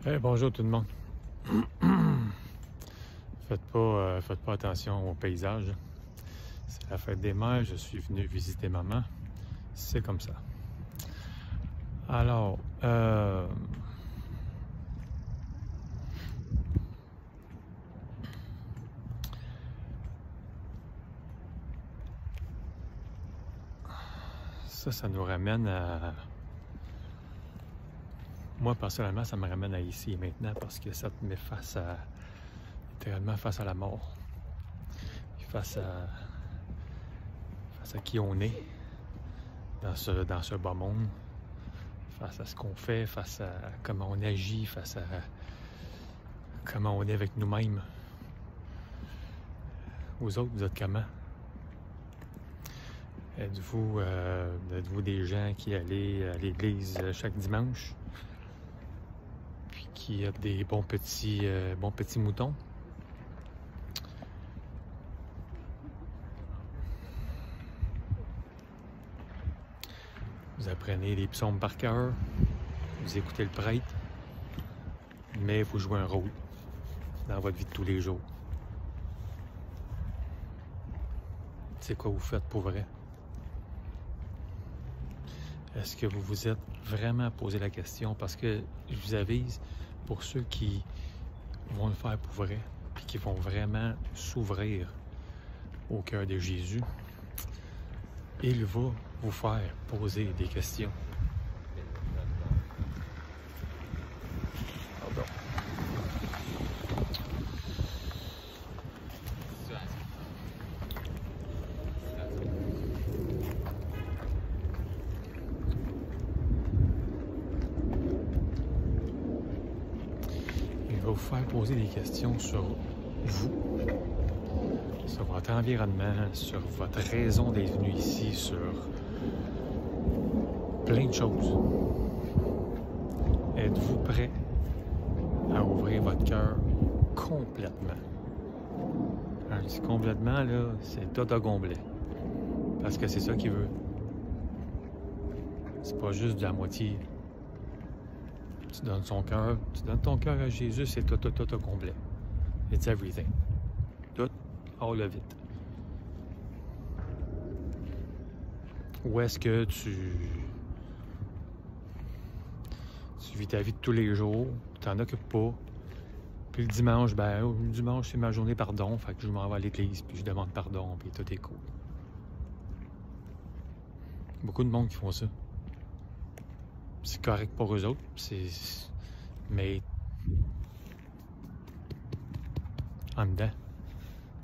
Bonjour tout le monde. Faites pas attention au paysage. C'est la fête des mères, je suis venu visiter maman. C'est comme ça. Alors, ça nous ramène à... Moi, personnellement, ça me ramène à ici et maintenant parce que ça te met littéralement face à la mort. Face à qui on est dans ce bas monde, face à ce qu'on fait, face à comment on agit, face à comment on est avec nous-mêmes. Vous autres, vous êtes comment? Êtes-vous des gens qui allez à l'église chaque dimanche? Puis qui êtes des bons petits moutons? Vous apprenez les psaumes par cœur, vous écoutez le prêtre, mais vous jouez un rôle dans votre vie de tous les jours. C'est quoi vous faites pour vrai? Est-ce que vous vous êtes vraiment posé la question? Parce que je vous avise, pour ceux qui vont le faire pour vrai, puis qui vont vraiment s'ouvrir au cœur de Jésus, il va vous faire poser des questions. Pardon. Il va vous faire poser des questions sur vous, sur votre environnement, sur votre raison d'être venu ici, sur plein de choses. Êtes-vous prêt à ouvrir votre cœur complètement? Quand je dis complètement, là, c'est tout à gomblet. Parce que c'est ça qu'il veut. C'est pas juste de la moitié. Tu donnes ton cœur à Jésus, c'est tout au complet. It's everything. Tout, all of it. Ou est-ce que tu vis ta vie de tous les jours, tu t'en occupes pas, puis le dimanche, c'est ma journée pardon, fait que je m'en vais à l'église, puis je demande pardon, puis tout est cool. Beaucoup de monde qui font ça. C'est correct pour eux autres, mais en dedans,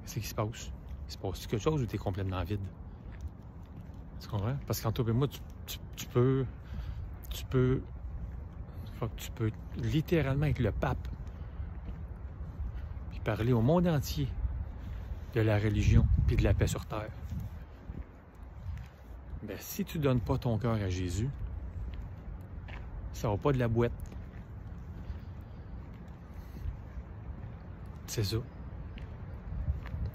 qu'est-ce qui se passe? Il se passe quelque chose ou t'es complètement vide? Tu comprends? Parce qu'en toi et moi, tu peux littéralement être le pape puis parler au monde entier de la religion puis de la paix sur terre. Ben, si tu donnes pas ton cœur à Jésus, ça va pas de la boîte. C'est ça.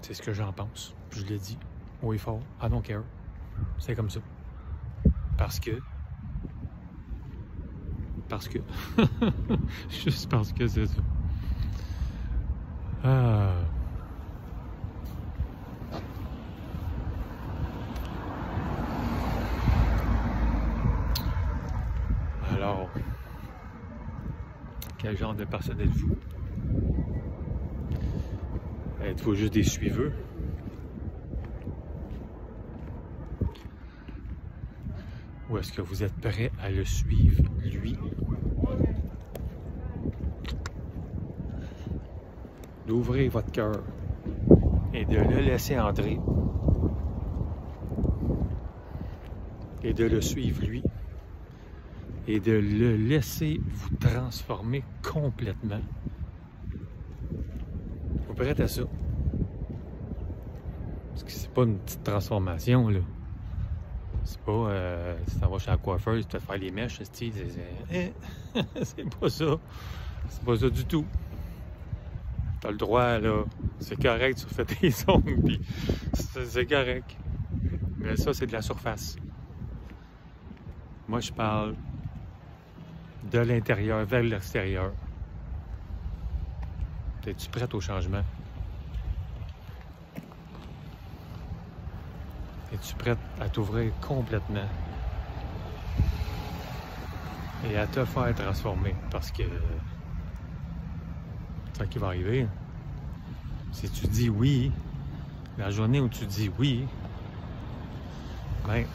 C'est ce que j'en pense. Je l'ai dit haut et fort. I don't care. C'est comme ça. Parce que... Juste parce que c'est ça. Alors, quel genre de personne êtes-vous? Êtes-vous juste des suiveux? Ou est-ce que vous êtes prêt à le suivre, lui? D'ouvrir votre cœur et de le laisser entrer et de le suivre, lui, et de le laisser vous transformer complètement. Vous prêtez à ça? Parce que c'est pas une petite transformation, là. C'est pas, si t'en vas chez la coiffeuse, tu vas te faire les mèches, c'est pas ça. C'est pas ça du tout. T'as le droit, là. C'est correct, tu fais tes ongles, puis c'est correct. Mais ça, c'est de la surface. Moi, je parle de l'intérieur vers l'extérieur. Es-tu prête au changement? Es-tu prête à t'ouvrir complètement et à te faire transformer? Parce que c'est ça qui va arriver. Si tu dis oui, la journée où tu dis oui, ben,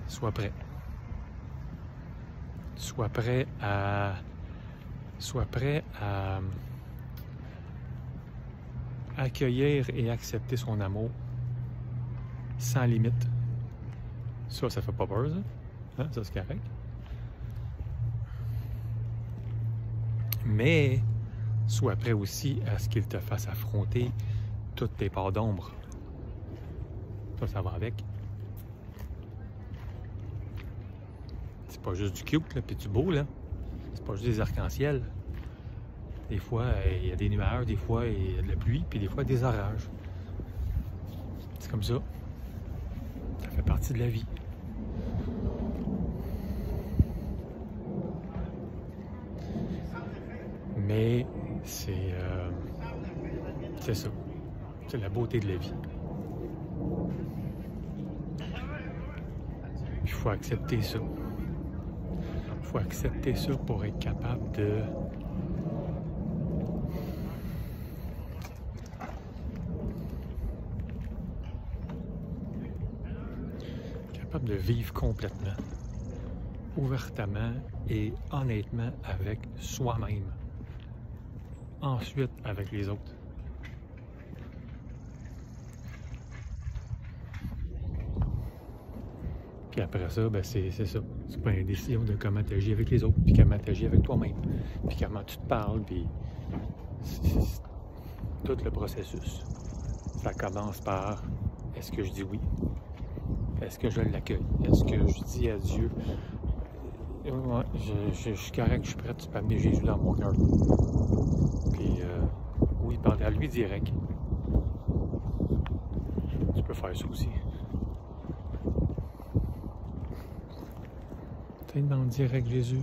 sois prêt. Sois prêt à accueillir et accepter son amour sans limite. Ça fait pas peur, ça. Hein? Ça, c'est correct. Mais sois prêt aussi à ce qu'il te fasse affronter toutes tes parts d'ombre. Ça va avec. C'est pas juste du cute, là, puis du beau, là. C'est pas juste des arcs-en-ciel. Des fois, il y a des nuages, des fois, il y a de la pluie, puis des fois, des orages. C'est comme ça. Ça fait partie de la vie. Mais c'est ça. C'est la beauté de la vie. Il faut accepter ça. Il faut accepter ça pour être capable de vivre complètement, ouvertement et honnêtement avec soi-même. Ensuite, avec les autres. Puis après ça, ben c'est ça. C'est pas une décision de comment tu agis avec les autres, puis comment tu agis avec toi-même, puis comment tu te parles, puis c'est tout le processus. Ça commence par est-ce que je dis oui? Est-ce que je l'accueille? Est-ce que je dis à Dieu, ouais, je suis correct, je suis prêt, tu peux amener Jésus dans mon cœur. Puis, oui, parler à lui direct. Tu peux faire ça aussi. Tu es dans le direct, Jésus.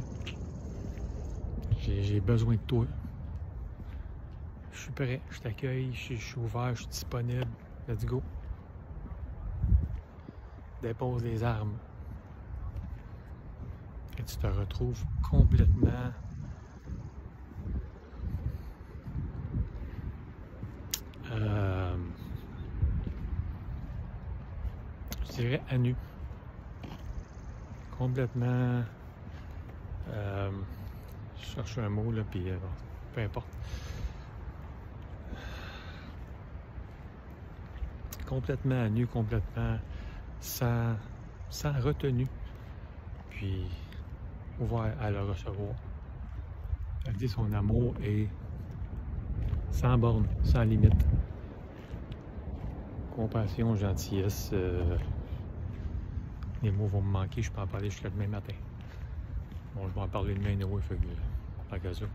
J'ai besoin de toi. Je suis prêt, je t'accueille, je suis ouvert, je suis disponible. Let's go. Dépose les armes. Et tu te retrouves complètement je dirais à nu. Complètement je cherche un mot là, puis peu importe. Complètement à nu, complètement sans retenue, puis ouvert à le recevoir, à dire son amour est sans borne, sans limite. Compassion, gentillesse, les mots vont me manquer, je peux en parler jusqu'à demain matin. Bon, je vais en parler demain, anyway, fait que pas qu'à ça.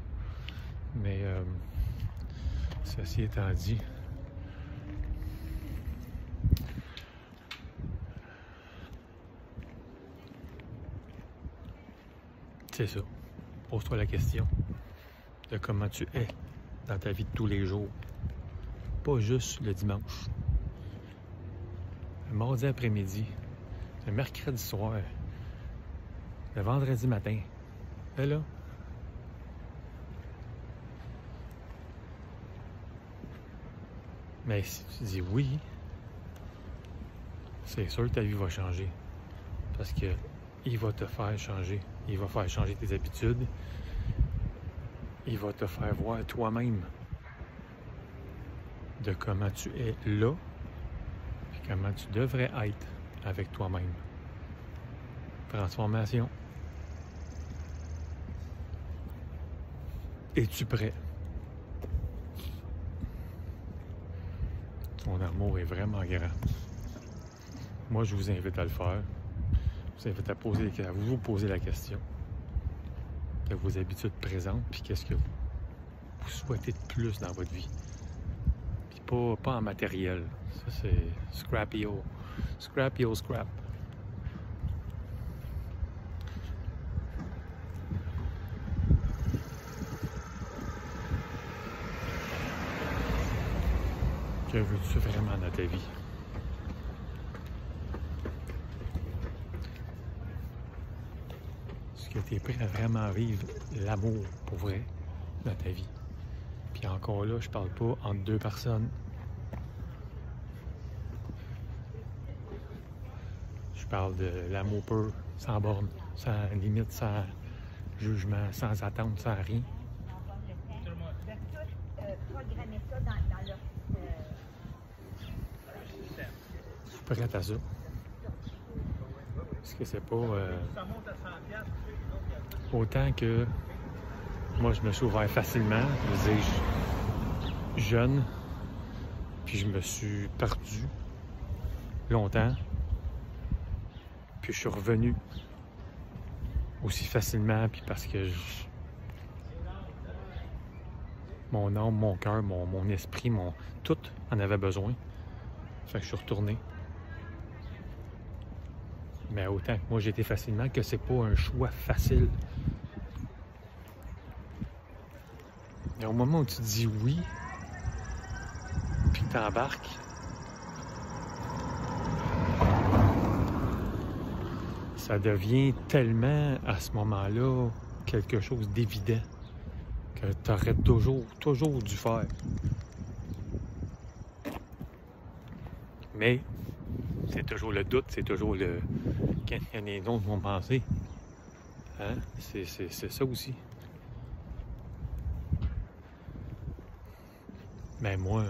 Mais ceci étant dit, c'est ça. Pose-toi la question de comment tu es dans ta vie de tous les jours. Pas juste le dimanche. Le mardi après-midi. Le mercredi soir. Le vendredi matin. Et là. Mais si tu dis oui, c'est sûr que ta vie va changer. Parce que il va te faire changer. Il va faire changer tes habitudes. Il va te faire voir toi-même de comment tu es là et comment tu devrais être avec toi-même. Transformation. Es-tu prêt? Ton amour est vraiment grand. Moi, je vous invite à le faire. Je vous invite à vous poser la question de vos habitudes présentes, puis qu'est-ce que vous souhaitez de plus dans votre vie. Puis pas en matériel. Ça, c'est scrappy scrap. Que veux-tu vraiment dans ta vie? Est-ce que tu es prêt à vraiment vivre l'amour pour vrai dans ta vie? Puis encore là, je parle pas entre deux personnes. Je parle de l'amour pur, sans borne, sans limite, sans jugement, sans attente, sans rien. Programmer ça dans leur Je suis prêt à ça. Est-ce que c'est pas autant que moi je me suis ouvert facilement, je veux dire, jeune, puis je me suis perdu longtemps, puis je suis revenu aussi facilement, puis parce que mon âme, mon cœur, mon esprit, tout en avait besoin. Fait que je suis retourné. Mais autant que moi j'ai été facilement, que c'est pas un choix facile. Et au moment où tu dis oui, puis que t'embarques, ça devient tellement à ce moment-là quelque chose d'évident que tu aurais toujours dû faire. Mais c'est toujours le doute, c'est toujours le... Quand il y en a d'autres qui vont penser. Hein? C'est ça aussi. Mais moi,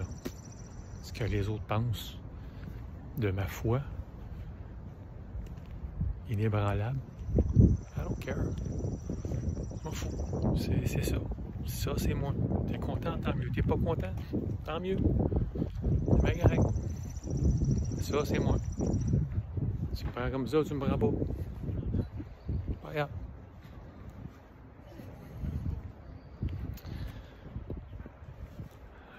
ce que les autres pensent de ma foi, inébranlable, I don't care. Je m'en fous. C'est ça. Ça, c'est moi. T'es content, tant mieux. T'es pas content, tant mieux. C'est bien correct. Ça, c'est moi. Tu me prends comme ça, tu me prends pas. Regarde.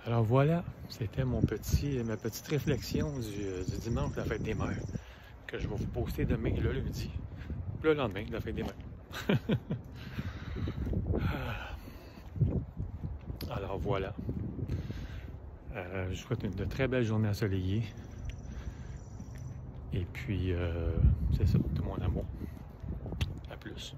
Alors voilà, c'était ma petite réflexion du dimanche de la fête des mères, que je vais vous poster demain, le lundi, le lendemain de la fête des mères. Alors voilà. Je vous souhaite une très belle journée ensoleillée. Et puis, c'est ça, tout mon amour. À plus.